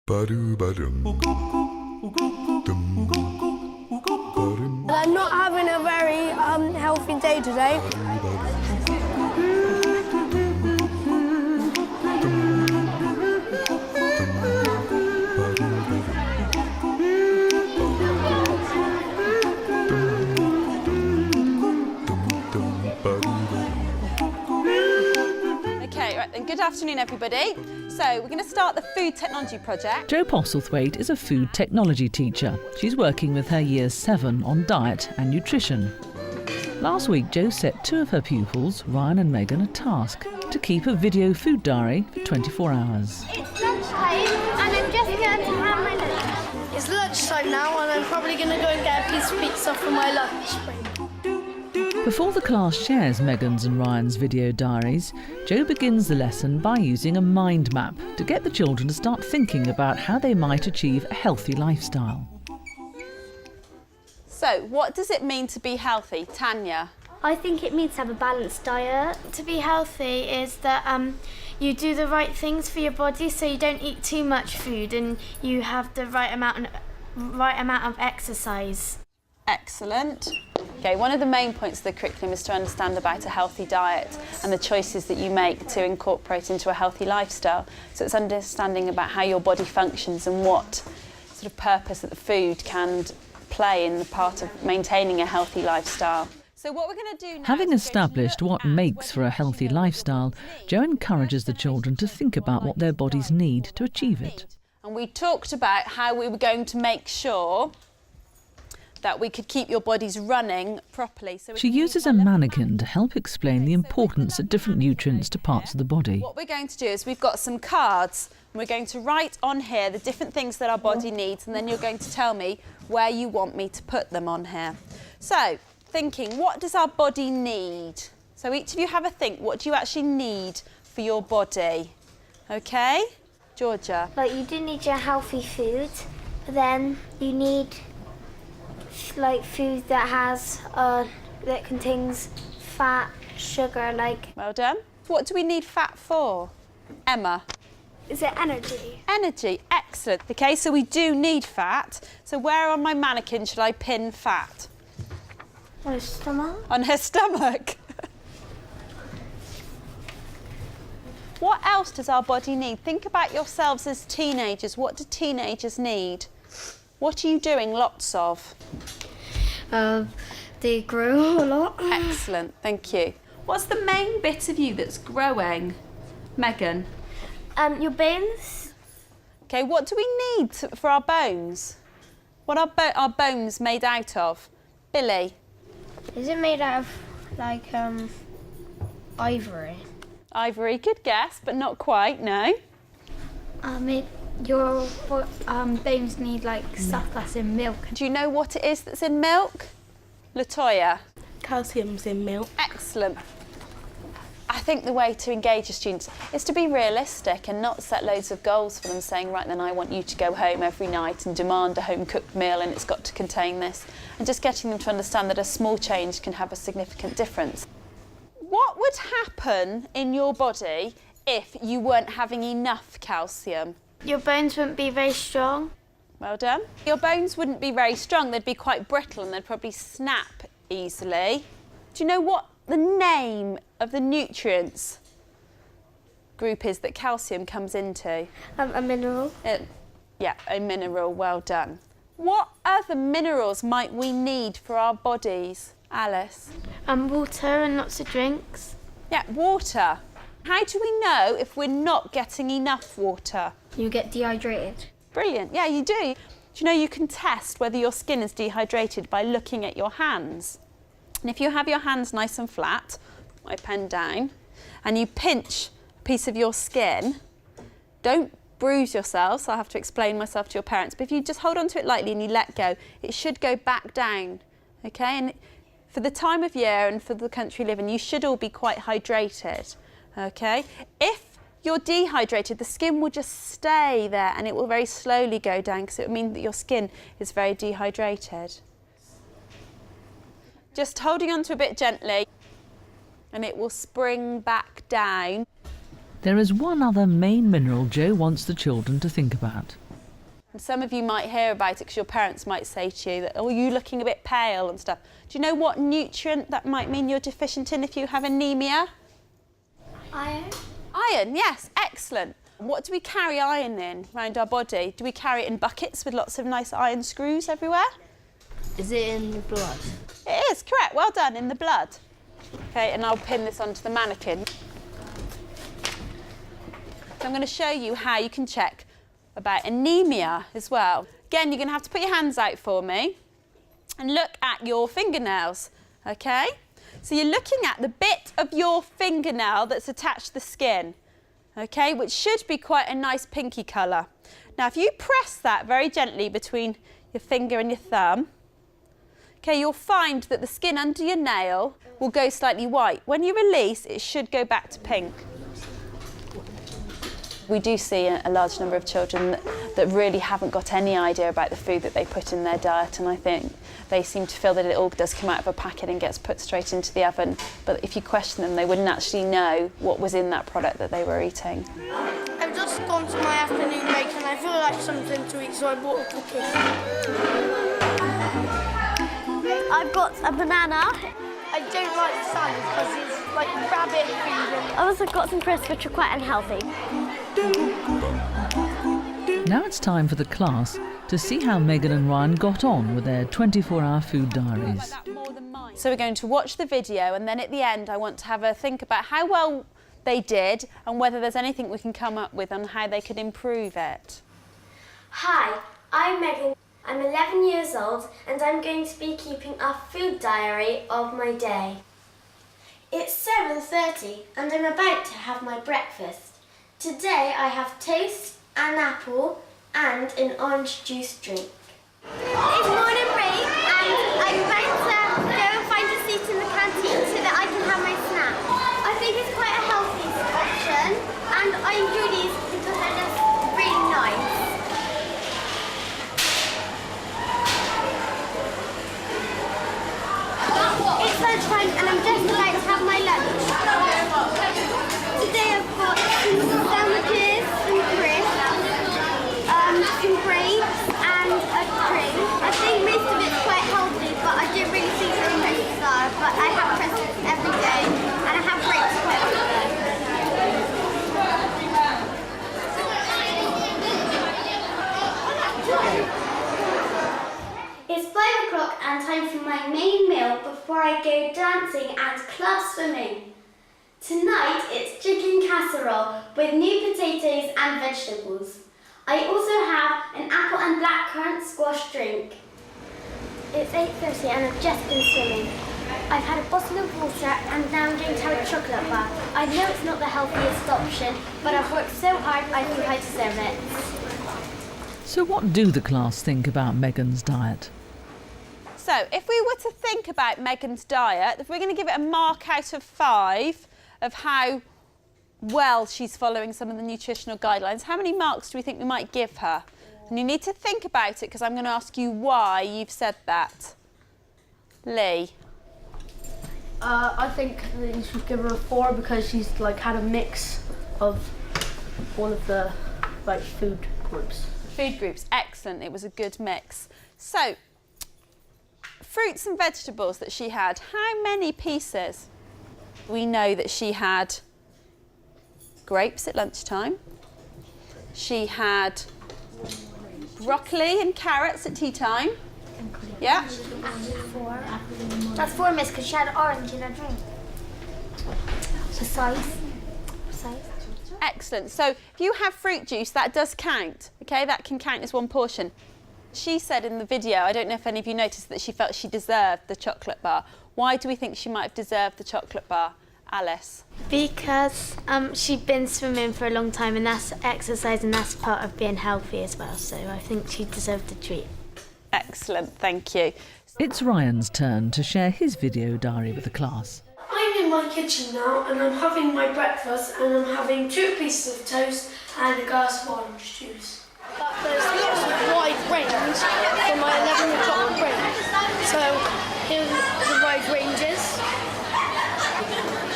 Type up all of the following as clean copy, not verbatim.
I'm not having a very healthy day today. Okay, right then, good afternoon everybody. So we're going to start the food technology project. Jo Postlethwaite is a food technology teacher. She's working with her Year 7 on diet and nutrition. Last week, Jo set two of her pupils, Ryan and Megan, a task to keep a video food diary for 24 hours. It's lunchtime and I'm just going to have my lunch. It's lunchtime now and I'm probably going to go and get a piece of pizza for my lunch break. Before the class shares Megan's and Ryan's video diaries, Jo begins the lesson by using a mind map to get the children to start thinking about how they might achieve a healthy lifestyle. So, what does it mean to be healthy, Tanya? I think it means to have a balanced diet. To be healthy is that you do the right things for your body, so you don't eat too much food and you have the right amount of exercise. Excellent. Okay, one of the main points of the curriculum is to understand about a healthy diet and the choices that you make to incorporate into a healthy lifestyle. So it's understanding about how your body functions and what sort of purpose that the food can play in the part of maintaining a healthy lifestyle. So what we're going to do now, Having established what makes for a healthy lifestyle, Jo encourages the children to think about what their bodies need to achieve it. And we talked about how we were going to make sure that we could keep your bodies running properly. So She uses a mannequin to help explain the importance of different nutrients to parts of the body. What we're going to do is we've got some cards and we're going to write on here the different things that our body needs, and then you're going to tell me where you want me to put them on here. So, thinking, what does our body need? So each of you have a think, what do you actually need for your body? Okay? Georgia? Like, you do need your healthy food, but then you need like food that has that contains fat, sugar, like. Well done. What do we need fat for? Emma? Is it energy? Energy, excellent. Okay, so we do need fat. So where on my mannequin should I pin fat? On her stomach. On her stomach. What else does our body need? Think about yourselves as teenagers. What do teenagers need? What are you doing lots of? They grow a lot. Excellent, thank you. What's the main bit of you that's growing? Megan? Your bones. Okay, what do we need for our bones? What are our bones made out of? Billy? Is it made out of like ivory? Ivory, good guess, but not quite, no. Your bones need like stuff that's in milk. Do you know what it is that's in milk? Latoya? Calcium's in milk. Excellent. I think the way to engage your students is to be realistic and not set loads of goals for them, saying, right then, I want you to go home every night and demand a home-cooked meal and it's got to contain this. And just getting them to understand that a small change can have a significant difference. What would happen in your body if you weren't having enough calcium? Your bones wouldn't be very strong. Well done. Your bones wouldn't be very strong, they'd be quite brittle and they'd probably snap easily. Do you know what the name of the nutrients group is that calcium comes into? A mineral. Yeah, a mineral, well done. What other minerals might we need for our bodies, Alice? Water and lots of drinks. Yeah, water. How do we know if we're not getting enough water? You get dehydrated. Brilliant, yeah, you do. Do you know you can test whether your skin is dehydrated by looking at your hands? And if you have your hands nice and flat, my pen down, and you pinch a piece of your skin, don't bruise yourself, so I have to explain myself to your parents, but if you just hold on to it lightly and you let go, it should go back down, okay? And for the time of year and for the country we live in, you should all be quite hydrated, okay? If you're dehydrated, the skin will just stay there and it will very slowly go down because it will mean that your skin is very dehydrated. Just holding on to a bit gently and it will spring back down. There is one other main mineral Jo wants the children to think about. And some of you might hear about it because your parents might say to you that, oh, you're looking a bit pale and stuff. Do you know what nutrient that might mean you're deficient in if you have anemia? Iron. Iron, yes, excellent. What do we carry iron in around our body? Do we carry it in buckets with lots of nice iron screws everywhere? Is it in the blood? It is, correct, well done, in the blood. Okay, and I'll pin this onto the mannequin. So I'm going to show you how you can check about anemia as well. Again, you're going to have to put your hands out for me and look at your fingernails, okay? So you're looking at the bit of your fingernail that's attached to the skin, okay, which should be quite a nice pinky colour. Now, if you press that very gently between your finger and your thumb, okay, you'll find that the skin under your nail will go slightly white. When you release, it should go back to pink. We do see a large number of children that really haven't got any idea about the food that they put in their diet, and I think they seem to feel that it all does come out of a packet and gets put straight into the oven. But if you question them, they wouldn't actually know what was in that product that they were eating. I've just gone to my afternoon break and I feel like something to eat, so I bought a cookie. I've got a banana. I don't like the salad because it's like rabbit food. I've also got some crisps which are quite unhealthy. Now it's time for the class to see how Megan and Ryan got on with their 24-hour food diaries. So we're going to watch the video, and then at the end I want to have a think about how well they did and whether there's anything we can come up with on how they could improve it. Hi, I'm Megan. I'm 11 years old and I'm going to be keeping a food diary of my day. It's 7:30 and I'm about to have my breakfast. Today I have toast, an apple and an orange juice drink. It's morning break and I'm about to go and find a seat in the canteen so that I can have my snack. I think it's quite a healthy option and I enjoy these because they're just really nice. It's lunchtime and I'm just about to have my lunch. Today I've got some sandwiches, some crisps, some grapes and a drink. I think most of it's quite healthy, but I don't really think the crisps are. But I have crisps every day and I have grapes quite often. It's 5 o'clock and time for my main meal before I go dancing and club swimming. Tonight it's chicken casserole with new potatoes and vegetables. I also have an apple and blackcurrant squash drink. It's 8:30 and I've just been swimming. I've had a bottle of water and now I'm going to have a chocolate bar. I know it's not the healthiest option, but I've worked so hard I think I deserve it. So what do the class think about Megan's diet? So if we were to think about Megan's diet, if we're going to give it a mark out of 5 of how well she's following some of the nutritional guidelines, how many marks do we think we might give her? And you need to think about it because I'm going to ask you why you've said that. Lee? I think that you should give her a 4 because she's like had a mix of all of the food groups. Food groups, excellent. It was a good mix. So, fruits and vegetables that she had, how many pieces? We know that she had grapes at lunchtime. She had broccoli and carrots at tea time. Yeah. 4. That's 4, miss, because she had orange in her drink. Precise. Excellent. So if you have fruit juice, that does count. Okay, that can count as one portion. She said in the video, I don't know if any of you noticed, that she felt she deserved the chocolate bar. Why do we think she might have deserved the chocolate bar? Alice? Because she'd been swimming for a long time and that's exercise and that's part of being healthy as well. So I think she deserved the treat. Excellent, thank you. It's Ryan's turn to share his video diary with the class. I'm in my kitchen now and I'm having my breakfast and I'm having 2 pieces of toast and a glass of orange juice. There's lots of wide range for my 11 o'clock break. So here's the wide ranges.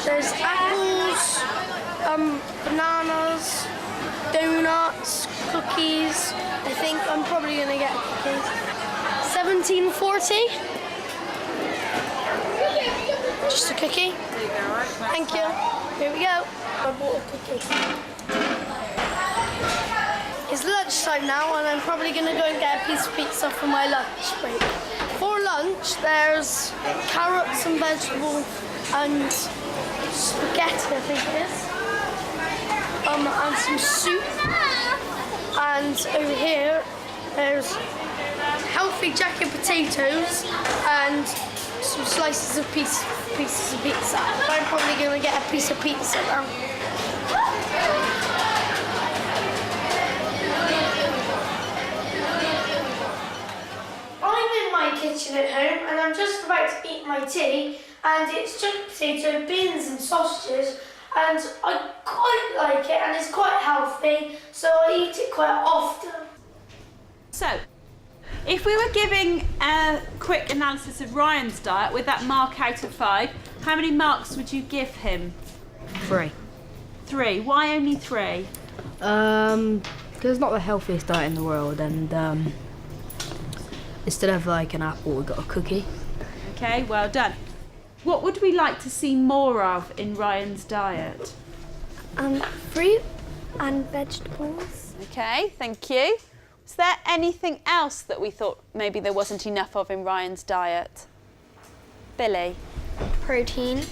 There's apples, bananas, donuts, cookies. I think I'm probably probably going to get a cookie. 17.40. Just a cookie. There you go, right? Thank you. Here we go. I bought a cookie. It's lunchtime now, and I'm probably going to go and get a piece of pizza for my lunch break. For lunch, there's carrots and vegetables and spaghetti, I think it is. And some soup. And over here, there's healthy jacket potatoes and some slices of pieces of pizza. I'm probably going to get a piece of pizza now. I'm in my kitchen at home and I'm just about to eat my tea, and it's just potato, beans and sausages, and I quite like it and it's quite healthy, so I eat it quite often. So, if we were giving a quick analysis of Ryan's diet with that mark out of 5, how many marks would you give him? 3. 3. Why only 3? Because it's not the healthiest diet in the world, and instead of like an apple, we got a cookie. Okay, well done. What would we like to see more of in Ryan's diet? Fruit and vegetables. Okay, thank you. Is there anything else that we thought maybe there wasn't enough of in Ryan's diet? Billy? Protein.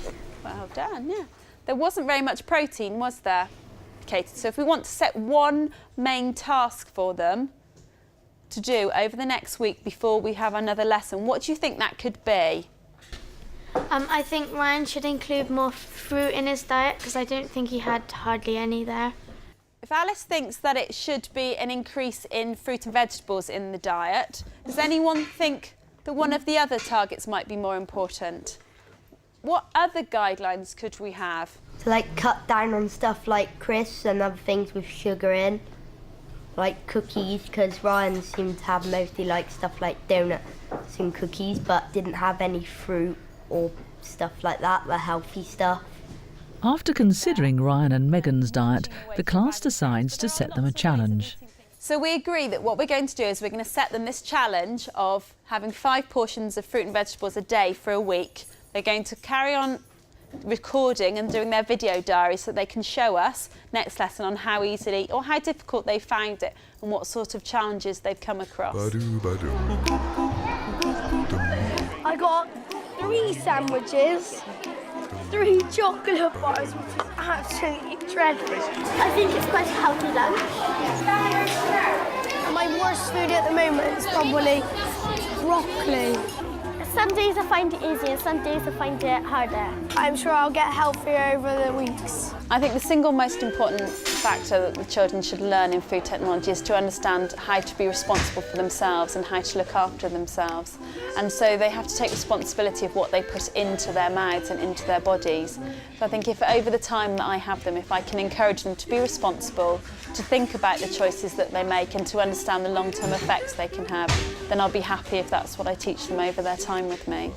Well done, yeah. There wasn't very much protein, was there? Okay, so if we want to set one main task for them to do over the next week before we have another lesson, what do you think that could be? I think Ryan should include more fruit in his diet because I don't think he had hardly any there. If Alice thinks that it should be an increase in fruit and vegetables in the diet, does anyone think that one of the other targets might be more important? What other guidelines could we have? To like cut down on stuff like crisps and other things with sugar in, like cookies, because Ryan seemed to have mostly like stuff like donuts and cookies, but didn't have any fruit or stuff like that, the healthy stuff. After considering Ryan and Megan's diet, the class decides to set them a challenge. So we agree that what we're going to do is we're going to set them this challenge of having 5 portions of fruit and vegetables a day for a week. They're going to carry on recording and doing their video diary so that they can show us next lesson on how easily or how difficult they found it and what sort of challenges they've come across. I got 3 sandwiches, 3 chocolate bars, which is absolutely dreadful. I think it's quite a healthy lunch. My worst food at the moment is probably broccoli. Some days I find it easy and some days I find it harder. I'm sure I'll get healthier over the weeks. I think the single most important factor that the children should learn in food technology is to understand how to be responsible for themselves and how to look after themselves. And so they have to take responsibility of what they put into their mouths and into their bodies. So I think if over the time that I have them, if I can encourage them to be responsible, to think about the choices that they make and to understand the long-term effects they can have, then I'll be happy if that's what I teach them over their time with me.